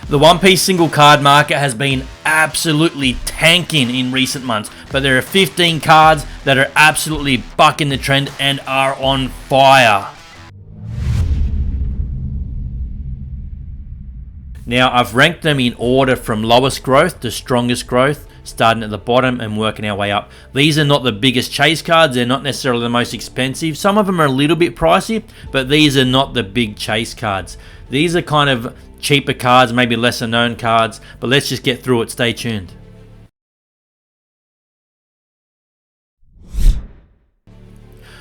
The One Piece single card market has been absolutely tanking in recent months, but there are 15 cards that are absolutely bucking the trend and are on fire. Now, I've ranked them in order from lowest growth to strongest growth, starting at the bottom and working our way up. These are not the biggest chase cards, they're not necessarily the most expensive. Some of them are a little bit pricey, but these are not the big chase cards. These are kind of cheaper cards, maybe lesser known cards, but let's just get through it. Stay tuned.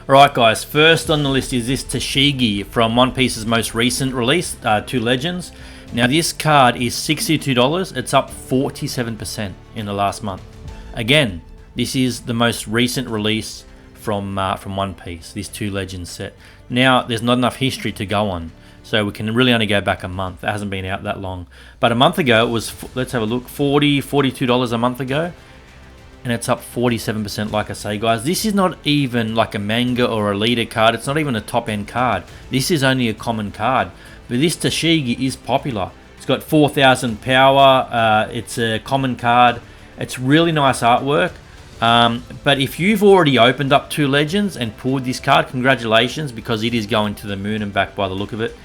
Alright guys, first on the list is this Tashigi from One Piece's most recent release, Two Legends. Now this card is $62, it's up 47% in the last month. Again, this is the most recent release from One Piece, this Two Legends set. Now, there's not enough history to go on, so we can really only go back a month. It hasn't been out that long. But a month ago, it was, let's have a look, $42 a month ago. And it's up 47%, like I say, guys. This is not even like a manga or a leader card. It's not even a top-end card. This is only a common card. But this Tashigi is popular. It's got 4,000 power. It's a common card. It's really nice artwork. But if you've already opened up Two Legends and pulled this card, congratulations, because it is going to the moon and back by the look of it.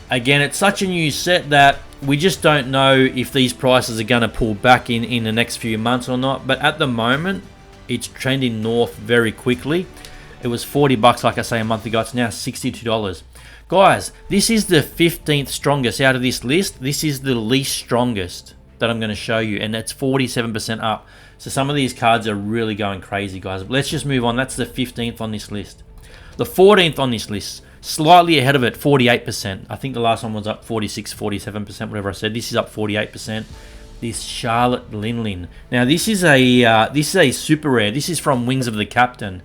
Again, it's such a new set that we just don't know if these prices are going to pull back in the next few months or not. But at the moment, it's trending north very quickly. It was $40, like I say, a month ago. It's now $62. Guys, this is the 15th strongest out of this list. This is the least strongest that I'm going to show you, and it's 47% up. So some of these cards are really going crazy, guys. But let's just move on. That's the 15th on this list. The 14th on this list, slightly ahead of it, 48%. I think the last one was up 46, 47%, whatever I said. This is up 48%. This Charlotte Linlin. Now, this is a super rare. This is from Wings of the Captain.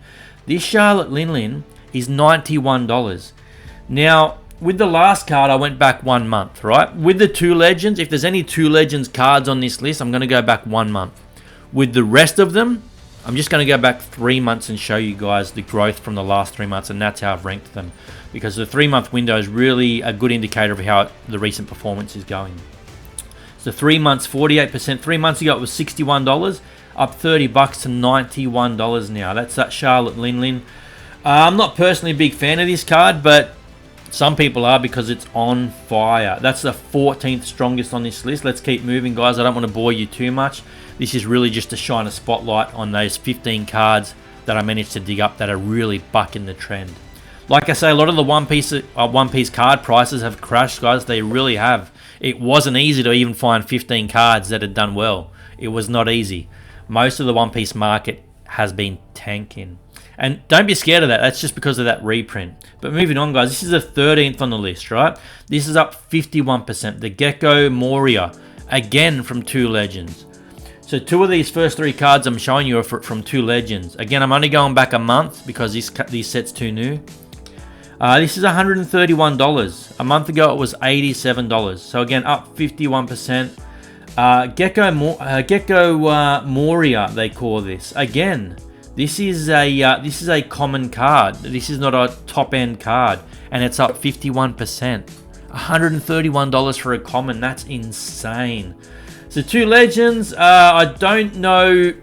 This Charlotte Linlin is $91. Now, with the last card, I went back 1 month, right? With the Two Legends, if there's any Two Legends cards on this list, I'm going to go back 1 month. With the rest of them, I'm just going to go back 3 months and show you guys the growth from the last 3 months, and that's how I've ranked them. Because the 3-month window is really a good indicator of how the recent performance is going. So 3 months, 48%. 3 months ago, it was $61, up $30 to $91 now. That's that Charlotte Linlin. I'm not personally a big fan of this card, but some people are because it's on fire. That's the 14th strongest on this list. Let's keep moving, guys. I don't want to bore you too much. This is really just to shine a spotlight on those 15 cards that I managed to dig up that are really bucking the trend. Like I say, a lot of the One Piece card prices have crashed, guys. They really have. It wasn't easy to even find 15 cards that had done well. It was not easy. Most of the One Piece market has been tanking. And don't be scared of that. That's just because of that reprint. But moving on, guys. This is the 13th on the list, right? This is up 51%. The Gecko Moria. Again, from Two Legends. So 2 of these first 3 cards I'm showing you are from Two Legends. Again, I'm only going back a month because these sets too new. This is $131. A month ago, it was $87. So again, up 51%. Gecko Moria, they call this. Again, this is a common card. This is not a top-end card, and it's up 51%. $131 for a common. That's insane. So Two Legends, I don't know.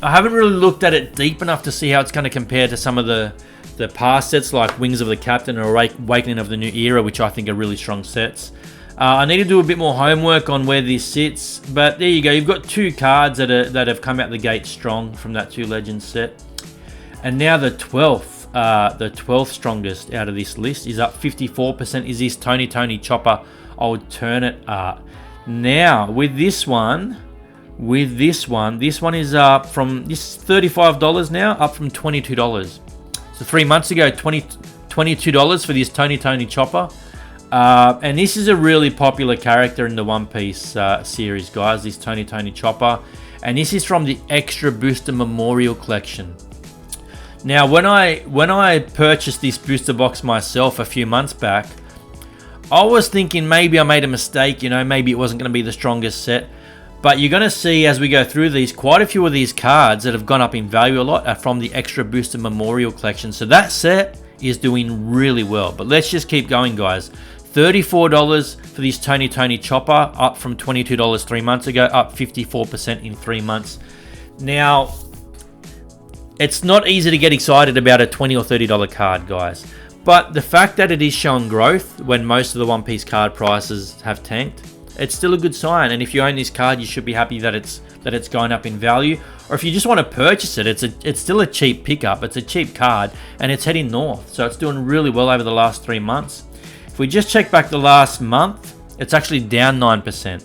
I haven't really looked at it deep enough to see how it's going to compare to some of the past sets like Wings of the Captain or Awakening of the New Era, which I think are really strong sets. I need to do a bit more homework on where this sits, but there you go. You've got 2 cards that have come out the gate strong from that Two Legends set. And now the 12th strongest out of this list is up 54%. Is this Tony Chopper alternate art? Now with this one is up from this $35 now, up from $22. So 3 months ago, $22 for this Tony Chopper. And this is a really popular character in the One Piece series, guys, this Tony Chopper. And this is from the Extra Booster Memorial Collection. Now, when I purchased this booster box myself a few months back, I was thinking maybe I made a mistake, maybe it wasn't going to be the strongest set. But you're going to see as we go through these, quite a few of these cards that have gone up in value a lot are from the Extra Booster Memorial Collection. So that set is doing really well. But let's just keep going, guys. $34 for this Tony Chopper, up from $22 3 months ago, up 54% in 3 months. Now, it's not easy to get excited about a $20 or $30 card, guys. But the fact that it is showing growth when most of the One Piece card prices have tanked, it's still a good sign. And if you own this card, you should be happy that it's going up in value. Or if you just want to purchase it, it's still a cheap pickup. It's a cheap card, and it's heading north. So it's doing really well over the last 3 months. If we just check back the last month, it's actually down 9%.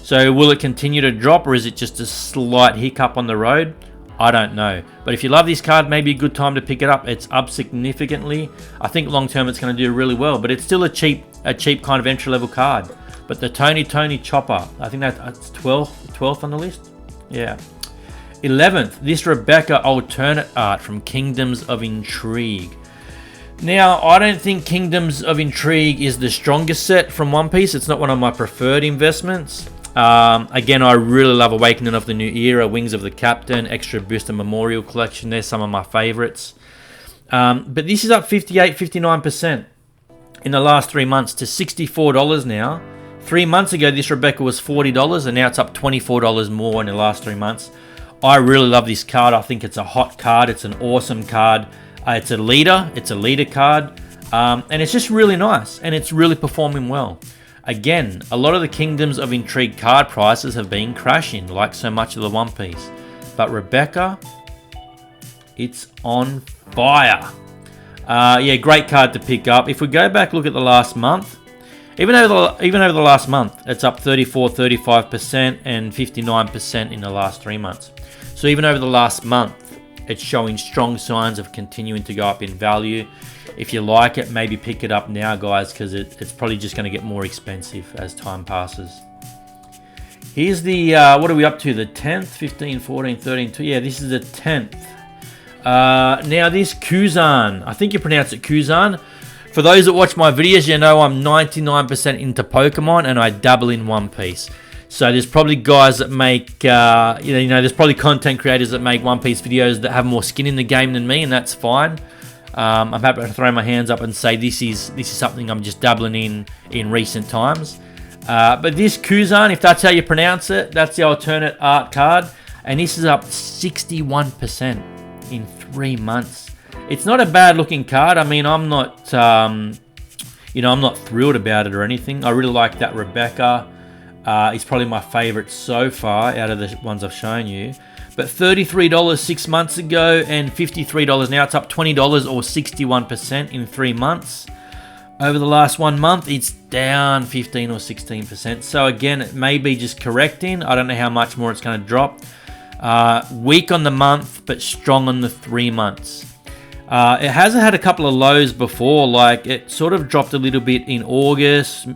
So will it continue to drop, or is it just a slight hiccup on the road? I don't know. But if you love this card, maybe a good time to pick it up. It's up significantly. I think long term it's going to do really well, but it's still a cheap kind of entry level card. But the Tony Chopper, I think that's 12th on the list. Yeah. 11th, this Rebecca alternate art from Kingdoms of Intrigue. Now, I don't think Kingdoms of Intrigue is the strongest set from One Piece. It's not one of my preferred investments. Again, I really love Awakening of the New Era, Wings of the Captain, Extra Booster Memorial Collection. They're some of my favorites. But this is up 59% in the last 3 months to $64 now. 3 months ago, this Rebecca was $40, and now it's up $24 more in the last 3 months. I really love this card. I think it's a hot card. It's an awesome card. It's a leader. It's a leader card. And it's just really nice. And it's really performing well. Again, a lot of the Kingdoms of Intrigue card prices have been crashing, like so much of the One Piece. But Rebecca, it's on fire. Yeah, great card to pick up. If we go back, look at the last month. Even over the last month, it's up 35% and 59% in the last 3 months. So even over the last month, it's showing strong signs of continuing to go up in value. If you like it, maybe pick it up now, guys, because it's probably just going to get more expensive as time passes. Here's the, what are we up to? The 10th, 15, 14, 13, 2. Yeah, this is the 10th. Now this Kuzan, I think you pronounce it Kuzan. For those that watch my videos, you know I'm 99% into Pokemon and I dabble in One Piece. So there's probably guys that make, there's probably content creators that make One Piece videos that have more skin in the game than me, and that's fine. I'm happy to throw my hands up and say this is something I'm just dabbling in recent times. But this Kuzan, if that's how you pronounce it, that's the alternate art card, and this is up 61% in 3 months. It's not a bad looking card. I mean, I'm not, I'm not thrilled about it or anything. I really like that Rebecca. It's probably my favorite so far out of the ones I've shown you. But $33 6 months ago and $53 now. It's up $20 or 61% in 3 months. Over the last 1 month, it's down 15 or 16%. So again, it may be just correcting. I don't know how much more it's going to drop. Weak on the month, but strong on the 3 months. It hasn't had a couple of lows before. Like, it sort of dropped a little bit in August,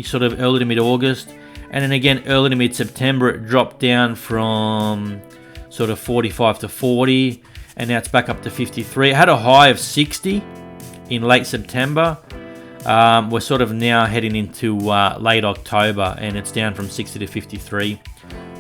sort of early to mid-August. And then again, early to mid-September, it dropped down from sort of 45 to 40. And now it's back up to 53. It had a high of 60 in late September. We're sort of now heading into late October, and it's down from 60 to 53.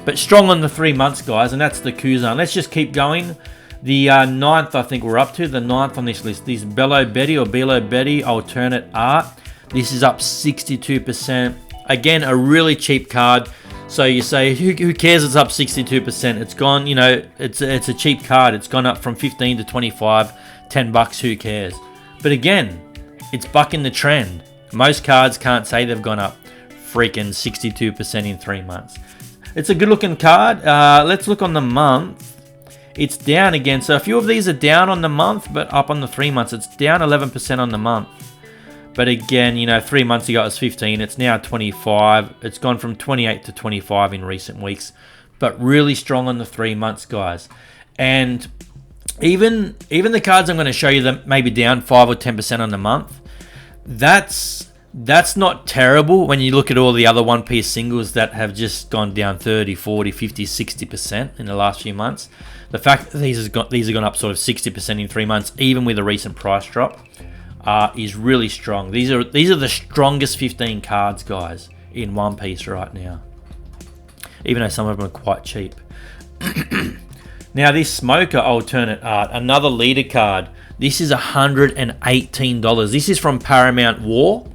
But strong on the 3 months, guys, and that's the Kuzan. Let's just keep going. The 9th, I think we're up to, the 9th on this list. This Belo Betty alternate art. This is up 62%. Again, a really cheap card. So you say, who cares it's up 62%? It's gone, it's a cheap card. It's gone up from 15 to 25, $10, who cares? But again, it's bucking the trend. Most cards can't say they've gone up freaking 62% in 3 months. It's a good looking card. Let's look on the month. It's down again. So a few of these are down on the month, but up on the 3 months. It's down 11% on the month. But again, 3 months ago it was 15. It's now 25. It's gone from 28 to 25 in recent weeks. But really strong on the 3 months, guys. And even the cards I'm going to show you that maybe down 5 or 10% on the month, that's not terrible when you look at all the other One Piece singles that have just gone down 30, 40, 50, 60% in the last few months. The fact that these have gone up sort of 60% in 3 months, even with a recent price drop, is really strong. These are the strongest 15 cards, guys, in One Piece right now. Even though some of them are quite cheap. Now this Smoker alternate art, another leader card. This is $118. This is from Paramount War.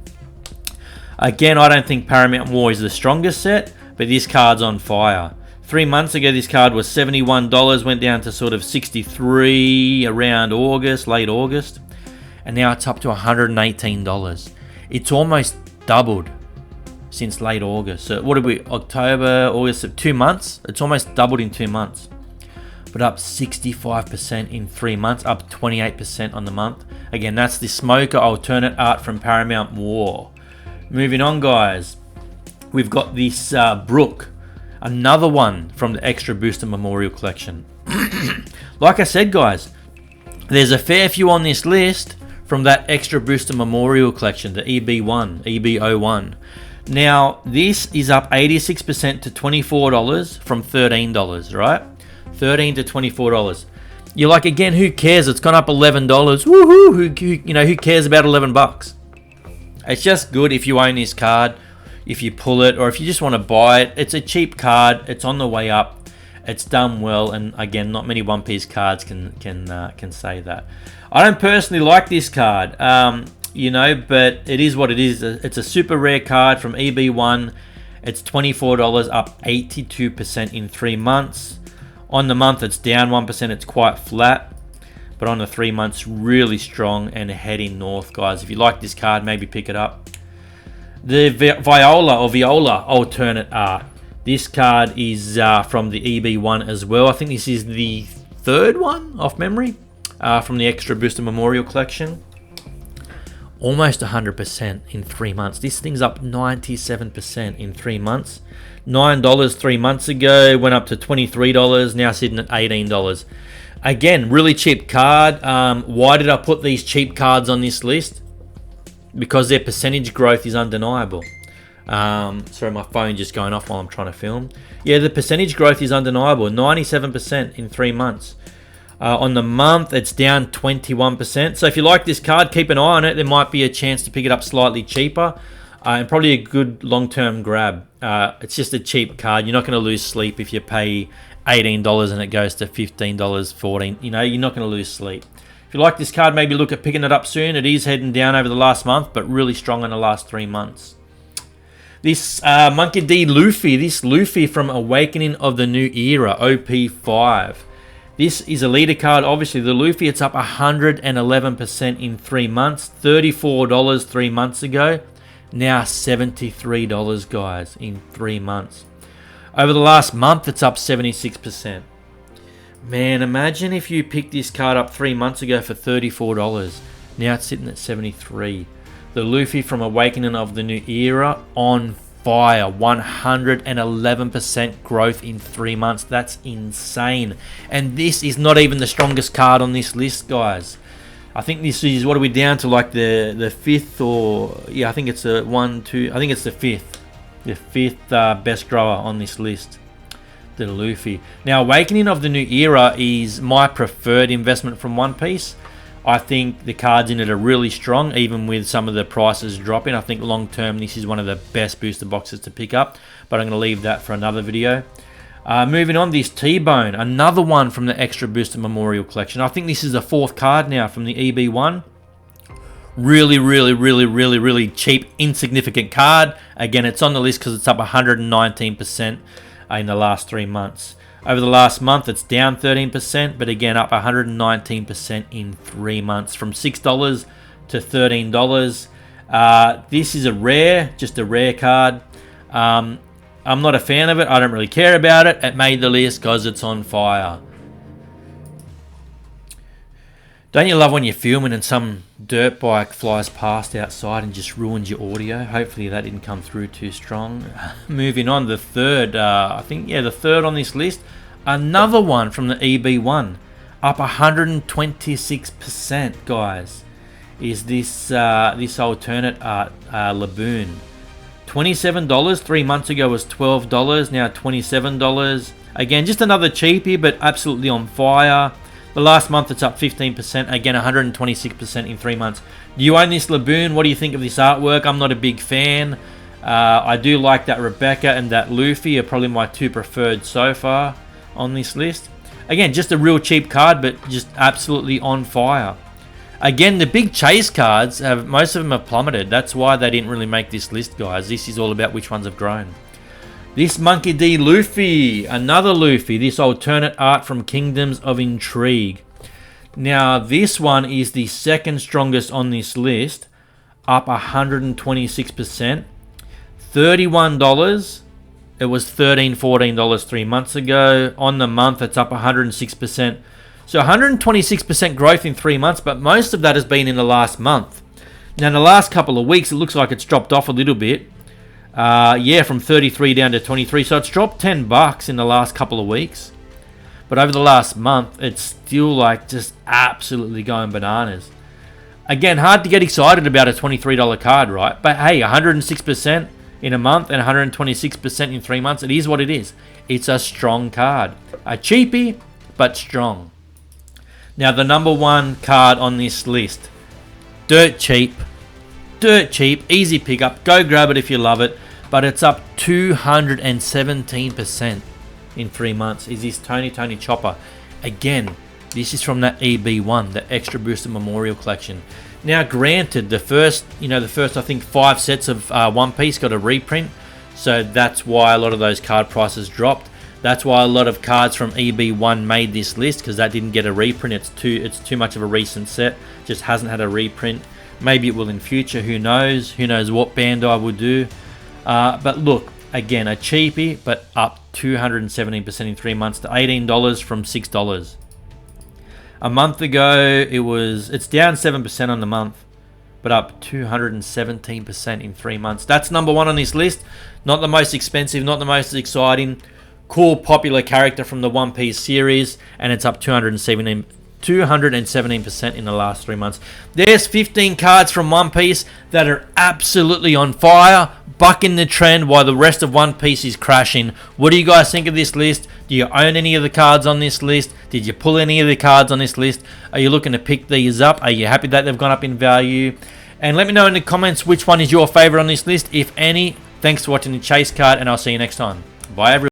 Again, I don't think Paramount War is the strongest set, but this card's on fire. 3 months ago, this card was $71, went down to sort of $63 around August, late August, and now it's up to $118. It's almost doubled since late August. So what did we, October, August, 2 months? It's almost doubled in 2 months. But up 65% in 3 months, up 28% on the month. Again, that's the Smoker alternate art from Paramount War. Moving on, guys. We've got this Brook. Another one from the Extra Booster Memorial Collection. Like I said, guys, there's a fair few on this list from that Extra Booster Memorial Collection, the EB1, EB01. Now, this is up 86% to $24 from $13, right? $13 to $24. You're like, again, who cares? It's gone up $11. Woohoo! Who cares about $11? It's just good if you own this card, if you pull it, or if you just want to buy it. It's a cheap card. It's on the way up. It's done well, and again, not many One Piece cards can say that. I don't personally like this card, but it is what it is. It's a super rare card from EB1. It's $24, up 82% in 3 months. On the month, it's down 1%. It's quite flat. But on the 3 months, really strong and heading north, guys. If you like this card, maybe pick it up. The Viola alternate art. This card is from the EB1 as well. I think this is the third one off memory from the Extra Booster Memorial Collection. Almost 100% in 3 months. This thing's up 97% in 3 months. $9 3 months ago, went up to $23, now sitting at $18. Again, really cheap card. Why did I put these cheap cards on this list? Because their percentage growth is undeniable. Sorry, my phone just going off while I'm trying to film. Yeah, the percentage growth is undeniable. 97% in 3 months. On the month, it's down 21%. So if you like this card, keep an eye on it. There might be a chance to pick it up slightly cheaper. And probably a good long-term grab. It's just a cheap card. You're not going to lose sleep if you pay $18 and it goes to $15, $14. You're not going to lose sleep. If you like this card, maybe look at picking it up soon. It is heading down over the last month, but really strong in the last 3 months. This Monkey D. Luffy. This Luffy from Awakening of the New Era, OP5. This is a leader card. Obviously, the Luffy, it's up 111% in 3 months. $34 3 months ago. Now $73, guys, in 3 months. Over the last month, it's up 76%. Man, imagine if you picked this card up 3 months ago for $34. Now it's sitting at $73. The Luffy from Awakening of the New Era on fire. 111% growth in 3 months. That's insane. And this is not even the strongest card on this list, guys. I think this is, what are we down to, like the fifth, or yeah, I think it's I think it's the fifth best grower on this list, the Luffy. Now, Awakening of the New Era is my preferred investment from One Piece. I think the cards in it are really strong, even with some of the prices dropping. I think long term this is one of the best booster boxes to pick up, but I'm going to leave that for another video. Moving on, this T-Bone, another one from the Extra Booster Memorial Collection. I think this is the fourth card now from the EB1. Really cheap, insignificant card. Again, it's on the list because it's up 119% in the last 3 months. Over the last month, it's down 13%, but again, up 119% in 3 months, from $6 to $13. This is just a rare card. I'm not a fan of it. I don't really care about it. It made the list because it's on fire. Don't you love when you're filming and some dirt bike flies past outside and just ruins your audio? Hopefully that didn't come through too strong. Moving on, the third, the third on this list. Another one from the EB1. Up 126%, guys. Is this alternate art, Laboon. $27 3 months ago was $12, now $27. Again, just another cheapie, but absolutely on fire. The last month it's up 15%, again 126% in 3 months. Do you own this Laboon? What do you think of this artwork? I'm not a big fan. I do like that Rebecca and that Luffy are probably my two preferred so far on this list. Again, just a real cheap card, but just absolutely on fire. Again, the big chase cards, most of them have plummeted. That's why they didn't really make this list, guys. This is all about which ones have grown. This Monkey D. Luffy, another Luffy, this alternate art from Kingdoms of Intrigue. Now, this one is the second strongest on this list, up 126%. $31. It was $13, $14 3 months ago. On the month, it's up 106%. So 126% growth in 3 months, but most of that has been in the last month. Now, in the last couple of weeks, it looks like it's dropped off a little bit. From 33 down to 23. So it's dropped $10 in the last couple of weeks. But over the last month, it's still like just absolutely going bananas. Again, hard to get excited about a $23 card, right? But hey, 106% in a month and 126% in 3 months. It is what it is. It's a strong card. A cheapie, but strong. Now, the number one card on this list. Dirt cheap. Dirt cheap. Easy pickup. Go grab it if you love it. But it's up 217% in 3 months. Is this Tony Chopper? Again, this is from that EB1, the Extra Booster Memorial Collection. Now, granted, the first I think 5 sets of One Piece got a reprint, so that's why a lot of those card prices dropped. That's why a lot of cards from EB1 made this list, because that didn't get a reprint. It's too much of a recent set. Just hasn't had a reprint. Maybe it will in future. Who knows? Who knows what Bandai will do? But look, again, a cheapie, but up 217% in 3 months to $18 from $6. A month ago, it's down 7% on the month, but up 217% in 3 months. That's number one on this list. Not the most expensive, not the most exciting. Cool, popular character from the One Piece series, and it's up 217% in the last 3 months. There's 15 cards from One Piece that are absolutely on fire, bucking the trend while the rest of One Piece is crashing. What do you guys think of this list? Do you own any of the cards on this list? Did you pull any of the cards on this list? Are you looking to pick these up? Are you happy that they've gone up in value? And let me know in the comments which one is your favorite on this list, if any. Thanks for watching the Chase Card, and I'll see you next time. Bye, everyone.